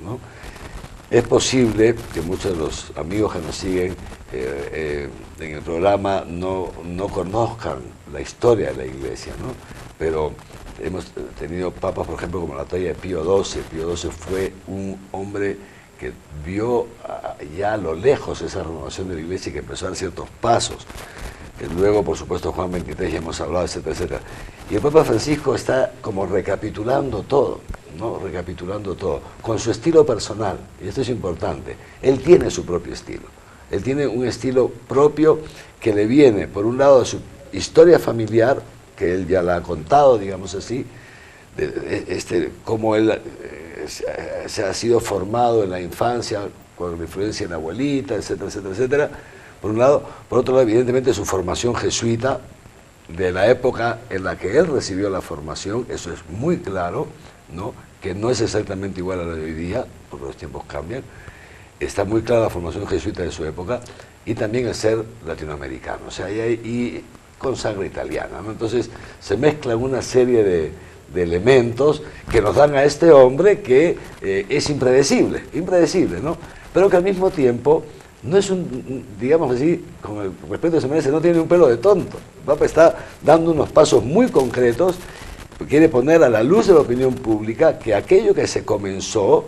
¿no? Es posible que muchos de los amigos que nos siguen en el programa no conozcan la historia de la Iglesia, ¿no? Pero hemos tenido papas, por ejemplo, como la talla de Pío XII. Pío XII fue un hombre que vio ya a lo lejos esa renovación de la Iglesia y que empezó a dar ciertos pasos. Luego, por supuesto, Juan XXIII, ya hemos hablado, etcétera, etcétera. Y el Papa Francisco está como recapitulando todo, ¿no? Recapitulando todo, con su estilo personal, y esto es importante. Él tiene su propio estilo. Él tiene un estilo propio que le viene, por un lado, de su historia familiar, que él ya la ha contado, digamos así, cómo él se ha sido formado en la infancia, con la influencia de la abuelita, etcétera, etcétera, etcétera. Por un lado, por otro lado, evidentemente su formación jesuita, de la época en la que él recibió la formación, eso es muy claro, ¿no? Que no es exactamente igual a la de hoy día, porque los tiempos cambian. Está muy clara la formación jesuita de su época y también el ser latinoamericano, o sea, y con sangre italiana, ¿no? Entonces se mezclan una serie de elementos que nos dan a este hombre que es impredecible, ¿no? Pero que al mismo tiempo no es digamos así, con el respeto que se merece, no tiene un pelo de tonto. El Papa está dando unos pasos muy concretos, quiere poner a la luz de la opinión pública que aquello que se comenzó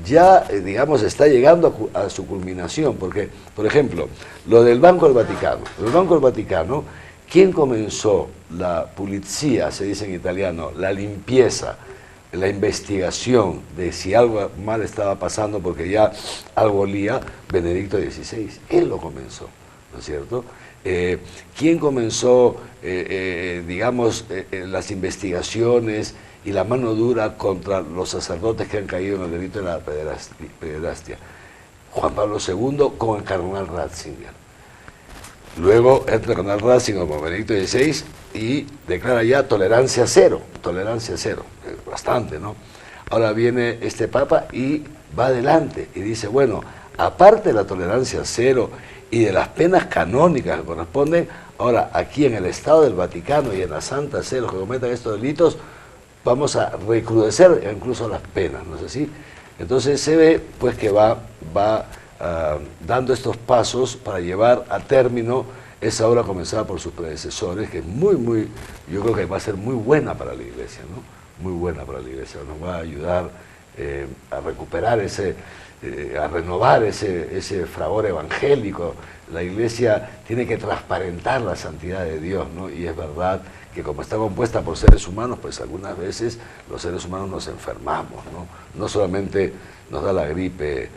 ya, digamos, está llegando a su culminación, porque, por ejemplo, lo del Banco del Vaticano. El Banco del Vaticano, ¿quién comenzó la pulizia, se dice en italiano, la limpieza, la investigación de si algo mal estaba pasando porque ya algo olía? Benedicto XVI, él lo comenzó, ¿no es cierto? ¿Quién comenzó, digamos, las investigaciones y la mano dura contra los sacerdotes que han caído en el delito de la pederastia? Juan Pablo II con el cardenal Ratzinger. Luego entra el cardenal Ratzinger como Benedicto XVI y declara ya tolerancia cero, bastante, ¿no? Ahora viene este Papa y va adelante y dice, bueno, aparte de la tolerancia cero y de las penas canónicas que corresponden, ahora aquí en el Estado del Vaticano y en la Santa Sede, los que cometan estos delitos, vamos a recrudecer incluso las penas, ¿no es así? Entonces se ve pues que va dando estos pasos para llevar a término esa obra comenzada por sus predecesores, que es yo creo que va a ser muy buena para la Iglesia, ¿no? Muy buena para la Iglesia, nos va a ayudar a recuperar a renovar ese fragor evangélico. La Iglesia tiene que transparentar la santidad de Dios, ¿no? Y es verdad que como está compuesta por seres humanos, pues algunas veces los seres humanos nos enfermamos, ¿no? No solamente nos da la gripe,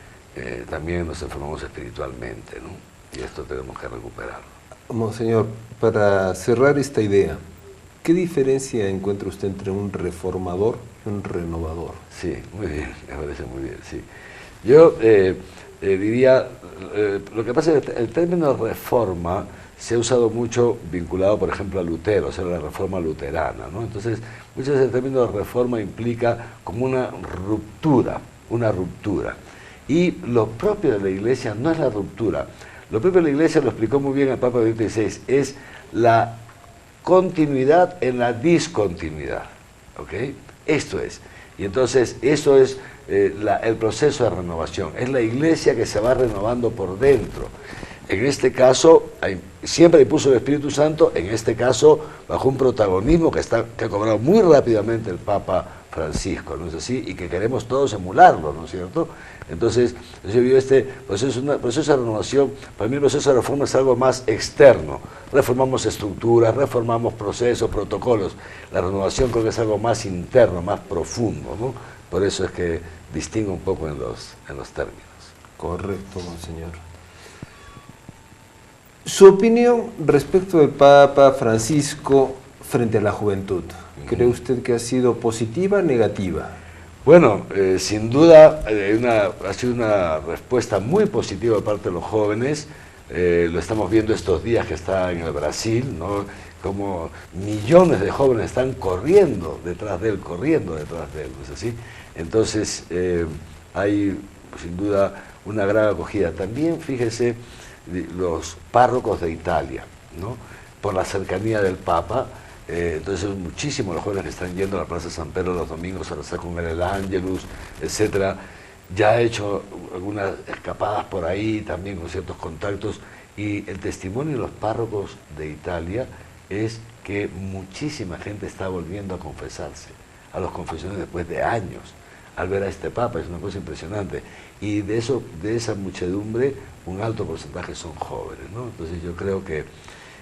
también nos enfermamos espiritualmente, ¿no? Y esto tenemos que recuperarlo. Monseñor, para cerrar esta idea, ¿qué diferencia encuentra usted entre un reformador y un renovador? Sí, muy bien, me parece muy bien, sí. Yo diría, lo que pasa es que el término reforma se ha usado mucho vinculado, por ejemplo, a Lutero, o sea, la reforma luterana, ¿no? Entonces, muchas veces el término de reforma implica como una ruptura. Y lo propio de la Iglesia no es la ruptura. Lo propio de la Iglesia, lo explicó muy bien el Papa Benedicto XVI, es la continuidad en la discontinuidad, ¿ok? Esto es. Y entonces, eso es el proceso de renovación. Es la Iglesia que se va renovando por dentro. En este caso, siempre impuso el Espíritu Santo, en este caso, bajo un protagonismo que ha cobrado muy rápidamente el Papa Francisco, ¿no es así? Y que queremos todos emularlo, ¿no es cierto? Entonces, yo veo este proceso, un proceso de renovación. Para mí el proceso de reforma es algo más externo. Reformamos estructuras, reformamos procesos, protocolos. La renovación creo que es algo más interno, más profundo, ¿no? Por eso es que distingo un poco en los términos. Correcto, monseñor. Su opinión respecto del Papa Francisco frente a la juventud, ¿cree usted que ha sido positiva o negativa? Bueno, sin duda ha sido una respuesta muy positiva de parte de los jóvenes. Lo estamos viendo estos días que está en el Brasil, ¿no? Como millones de jóvenes están corriendo detrás de él, ¿no es así? Entonces hay sin duda una gran acogida. También fíjese los párrocos de Italia, ¿no? Por la cercanía del Papa. Entonces muchísimos los jóvenes que están yendo a la Plaza San Pedro los domingos a rezar con él el Ángelus, etcétera. ya ha hecho algunas escapadas por ahí, también con ciertos contactos, y el testimonio de los párrocos de Italia es que muchísima gente está volviendo a confesarse, a los confesiones después de años, al ver a este Papa. Es una cosa impresionante. Y de esa muchedumbre, un alto porcentaje son jóvenes, ¿no? Entonces yo creo que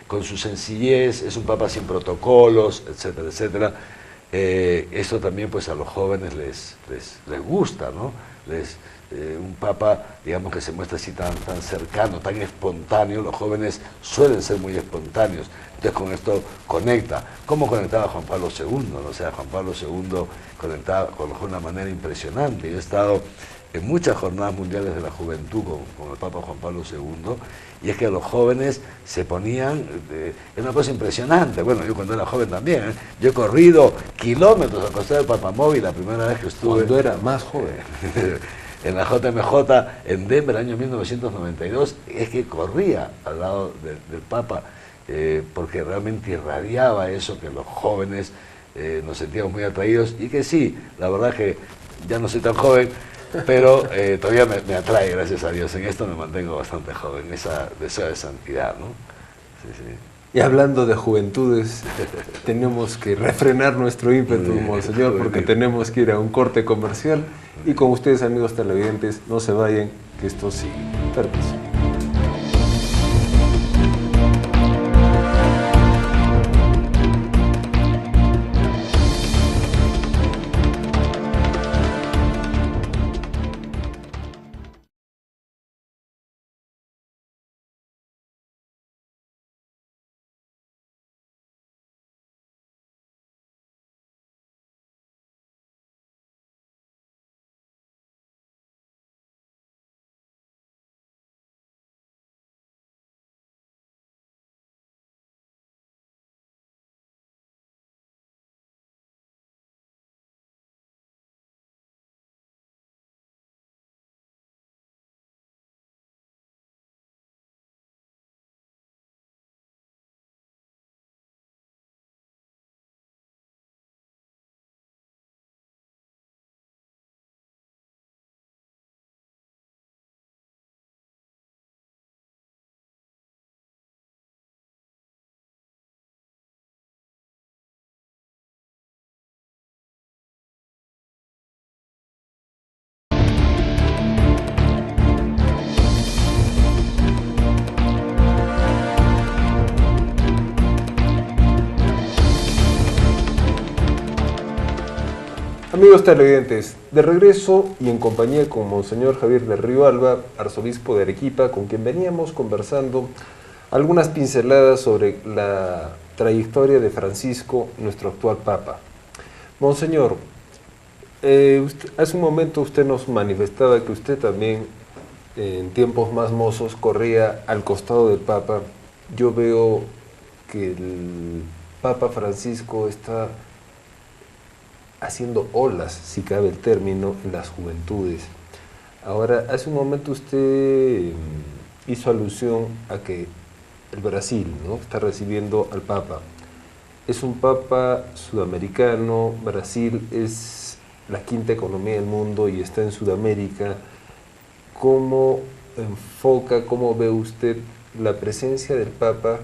con su sencillez, es un Papa sin protocolos, etcétera, etcétera. Esto también pues a los jóvenes les gusta, ¿no? Un Papa, digamos, que se muestra así tan cercano, tan espontáneo. Los jóvenes suelen ser muy espontáneos, entonces con esto conecta. ¿Cómo conectaba Juan Pablo II? ¿No? O sea, Juan Pablo II conectaba de una manera impresionante. Yo he estado en muchas jornadas mundiales de la juventud con el Papa Juan Pablo II, y es que los jóvenes se ponían, es una cosa impresionante. Bueno, yo cuando era joven también, yo he corrido kilómetros al costado del Papamóvil la primera vez que estuve. Cuando era más joven. En la JMJ en Denver, el año 1992, es que corría al lado del Papa, porque realmente irradiaba eso, que los jóvenes nos sentíamos muy atraídos, y que sí, la verdad que ya no soy tan joven, pero todavía me atrae, gracias a Dios. En esto me mantengo bastante joven, esa deseo de santidad, ¿no? Sí, sí. Y hablando de juventudes, tenemos que refrenar nuestro ímpetu, monseñor, porque tenemos que ir a un corte comercial. Y con ustedes, amigos televidentes, no se vayan, que esto sigue. Permiso. Amigos televidentes, de regreso y en compañía con Monseñor Javier del Río Alba, arzobispo de Arequipa, con quien veníamos conversando algunas pinceladas sobre la trayectoria de Francisco, nuestro actual Papa. Monseñor, hace un momento usted nos manifestaba que usted también, en tiempos más mozos, corría al costado del Papa. Yo veo que el Papa Francisco está haciendo olas, si cabe el término, en las juventudes. Ahora, hace un momento usted hizo alusión a que el Brasil, ¿no?, está recibiendo al Papa. Es un Papa sudamericano. Brasil es la quinta economía del mundo y está en Sudamérica. ¿Cómo enfoca, cómo ve usted la presencia del Papa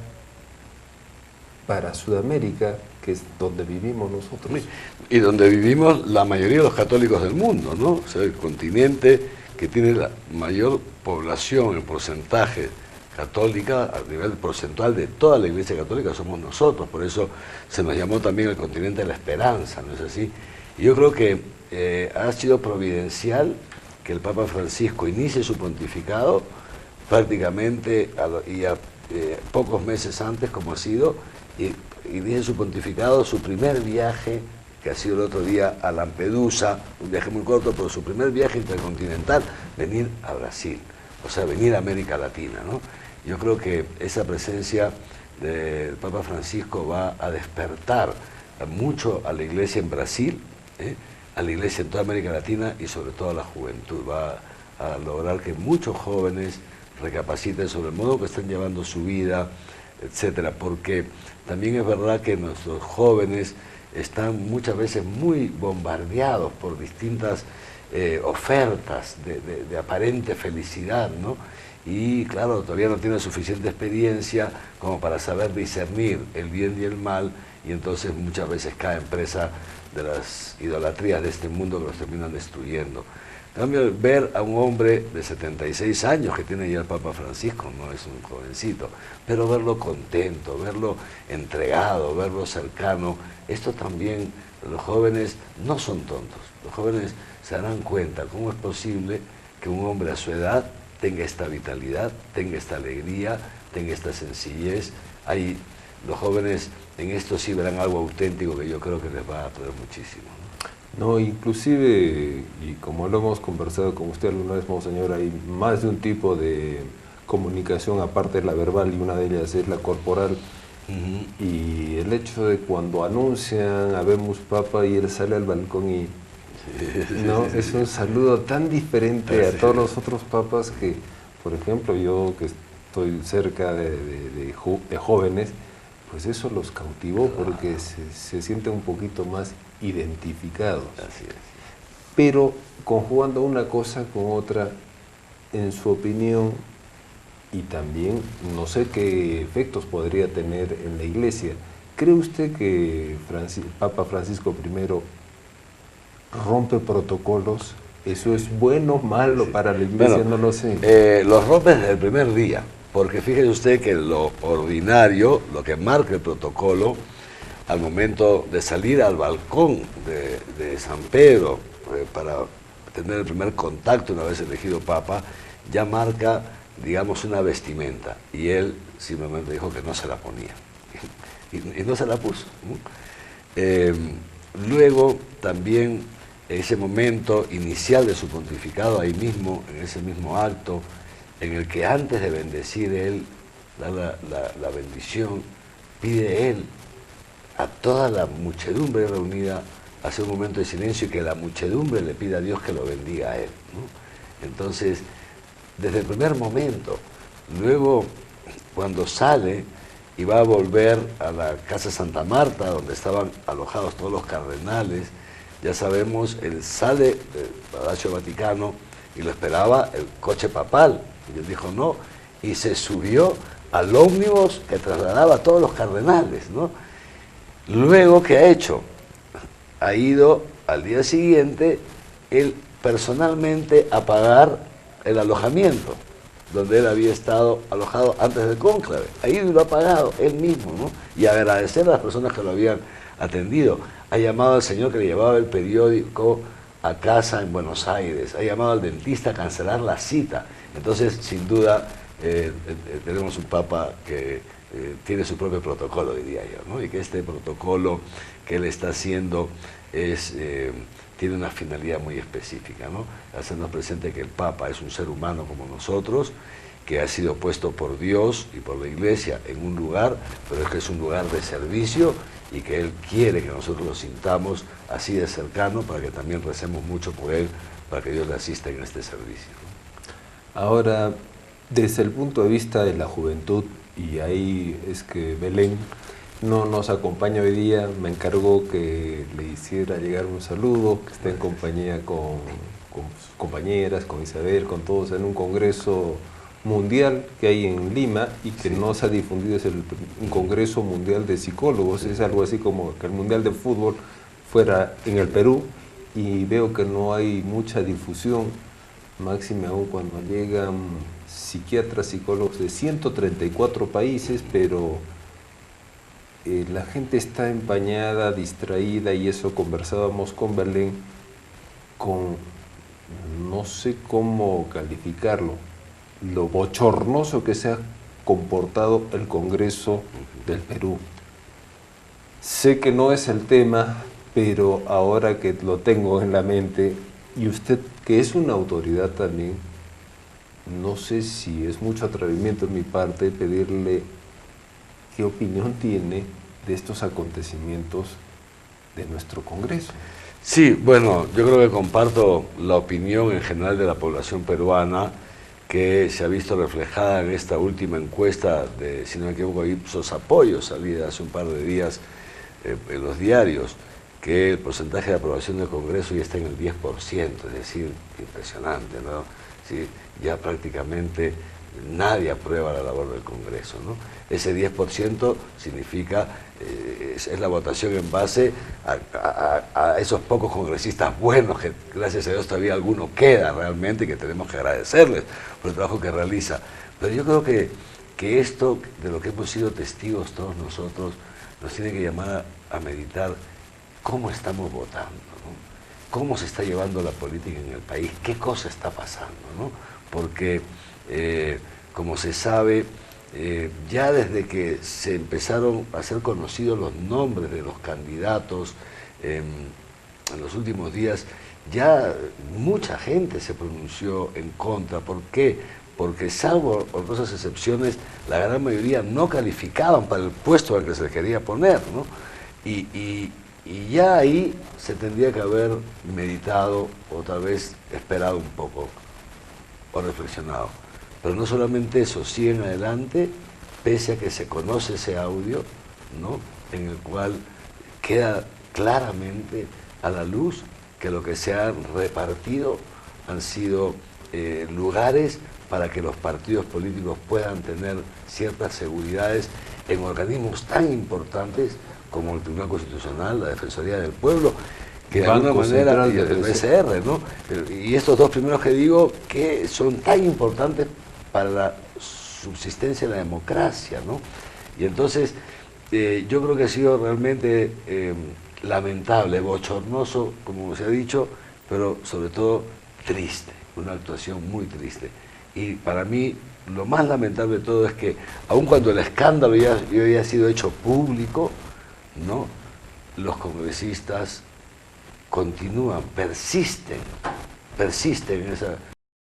para Sudamérica, que es donde vivimos nosotros? Y donde vivimos la mayoría de los católicos del mundo, ¿no? O sea, el continente que tiene la mayor población en porcentaje católica, a nivel porcentual de toda la Iglesia Católica, somos nosotros. Por eso se nos llamó también el continente de la esperanza, ¿no es así? Y yo creo que ha sido providencial que el Papa Francisco inicie su pontificado prácticamente pocos meses antes, como ha sido, y inicie su pontificado, su primer viaje, que ha sido el otro día a Lampedusa, un viaje muy corto, pero su primer viaje intercontinental, venir a Brasil, o sea, venir a América Latina, ¿no? Yo creo que esa presencia del Papa Francisco va a despertar mucho a la Iglesia en Brasil, a la Iglesia en toda América Latina y sobre todo a la juventud. Va a lograr que muchos jóvenes recapaciten sobre el modo que están llevando su vida, etcétera, porque también es verdad que nuestros jóvenes están muchas veces muy bombardeados por distintas ofertas de aparente felicidad, ¿no? Y claro, todavía no tiene suficiente experiencia como para saber discernir el bien y el mal, y entonces muchas veces cae presa de las idolatrías de este mundo que los terminan destruyendo. En cambio, ver a un hombre de 76 años que tiene ya el Papa Francisco, no es un jovencito, pero verlo contento, verlo entregado, verlo cercano, esto también, los jóvenes no son tontos, los jóvenes se darán cuenta cómo es posible que un hombre a su edad tenga esta vitalidad, tenga esta alegría, tenga esta sencillez. Los jóvenes en esto sí verán algo auténtico que yo creo que les va a atraer muchísimo, ¿no? No, inclusive, y como lo hemos conversado con usted alguna vez, monseñor, hay más de un tipo de comunicación aparte de la verbal, y una de ellas es la corporal. Y el hecho de cuando anuncian habemos Papa y él sale al balcón y no, es un saludo tan diferente a todos los otros papas que, por ejemplo, yo que estoy cerca de jóvenes, pues eso los cautivó porque se sienten un poquito más identificados. Así es. Pero conjugando una cosa con otra, en su opinión, y también no sé qué efectos podría tener en la Iglesia, ¿cree usted que Papa Francisco I rompe protocolos? ¿Eso es bueno o malo para la Iglesia? Bueno, no lo sé. Los rompe desde el primer día, porque fíjese usted que lo ordinario, lo que marca el protocolo, al momento de salir al balcón de San Pedro para tener el primer contacto una vez elegido Papa, ya marca, digamos, una vestimenta, y él simplemente dijo que no se la ponía, y no se la puso, ¿no? Luego también ese momento inicial de su pontificado, ahí mismo, en ese mismo acto, en el que antes de bendecir él, da la bendición, pide él a toda la muchedumbre reunida hacer un momento de silencio y que la muchedumbre le pida a Dios que lo bendiga a él, ¿no? Entonces, desde el primer momento, luego cuando sale y va a volver a la Casa Santa Marta, donde estaban alojados todos los cardenales, ya sabemos, él sale del Palacio Vaticano y lo esperaba el coche papal, y él dijo no, y se subió al ómnibus que trasladaba a todos los cardenales, ¿no? Luego, ¿qué ha hecho? Ha ido al día siguiente, él personalmente a pagar el alojamiento, donde él había estado alojado antes del cónclave. Ha ido y lo ha pagado él mismo, ¿no? Y agradecer a las personas que lo habían atendido. Ha llamado al señor que le llevaba el periódico a casa en Buenos Aires. Ha llamado al dentista a cancelar la cita. Entonces, sin duda, tenemos un Papa que tiene su propio protocolo, diría yo, ¿no? Y que este protocolo que él está haciendo tiene una finalidad muy específica, ¿no? Hacernos presente que el Papa es un ser humano como nosotros, que ha sido puesto por Dios y por la Iglesia en un lugar, pero es que es un lugar de servicio y que Él quiere que nosotros lo sintamos así de cercano para que también recemos mucho por Él, para que Dios le asista en este servicio, ¿no? Ahora, desde el punto de vista de la juventud, y ahí es que Belén no nos acompaña hoy día, me encargó que le hiciera llegar un saludo, que esté en compañía con sus compañeras, con Isabel, con todos en un congreso mundial que hay en Lima y que no se ha difundido, es un congreso mundial de psicólogos, es algo así como que el mundial de fútbol fuera en el Perú, y veo que no hay mucha difusión, máxime aún cuando llegan psiquiatras, psicólogos de 134 países, pero la gente está empañada, distraída, y eso conversábamos con Belén, con no sé cómo calificarlo, lo bochornoso que se ha comportado el Congreso del Perú. Sé que no es el tema, pero ahora que lo tengo en la mente, y usted que es una autoridad también, no sé si es mucho atrevimiento en mi parte pedirle qué opinión tiene de estos acontecimientos de nuestro Congreso. Sí, bueno, yo creo que comparto la opinión en general de la población peruana, que se ha visto reflejada en esta última encuesta de, si no me equivoco, Ipsos Apoyo, salida hace un par de días en los diarios. que el porcentaje de aprobación del Congreso ya está en el 10%, es decir, impresionante, ¿no? Sí, ya prácticamente nadie aprueba la labor del Congreso, ¿no? Ese 10% significa, es la votación en base a esos pocos congresistas buenos, que gracias a Dios todavía alguno queda realmente, que tenemos que agradecerles por el trabajo que realiza. Pero yo creo que esto, de lo que hemos sido testigos todos nosotros, nos tiene que llamar a meditar cómo estamos votando, ¿no? Cómo se está llevando la política en el país, qué cosa está pasando, ¿no? Porque, como se sabe, ya desde que se empezaron a ser conocidos los nombres de los candidatos en los últimos días, ya mucha gente se pronunció en contra. ¿Por qué? Porque salvo honrosas excepciones, la gran mayoría no calificaban para el puesto al que se les quería poner, ¿no? Y ya ahí se tendría que haber meditado o tal vez esperado un poco o reflexionado. Pero no solamente eso, siguen adelante, pese a que se conoce ese audio, ¿no? En el cual queda claramente a la luz que lo que se han repartido han sido lugares para que los partidos políticos puedan tener ciertas seguridades en organismos tan importantes como el Tribunal Constitucional, la Defensoría del Pueblo, que de alguna manera, y el BCR, ¿no? Y estos dos primeros que digo, que son tan importantes para la subsistencia de la democracia, ¿no? Y entonces, yo creo que ha sido realmente lamentable, bochornoso, como se ha dicho, pero sobre todo triste, una actuación muy triste. Y para mí, lo más lamentable de todo es que, aun cuando el escándalo ya había sido hecho público, ¿no?, los congresistas continúan, persisten en esa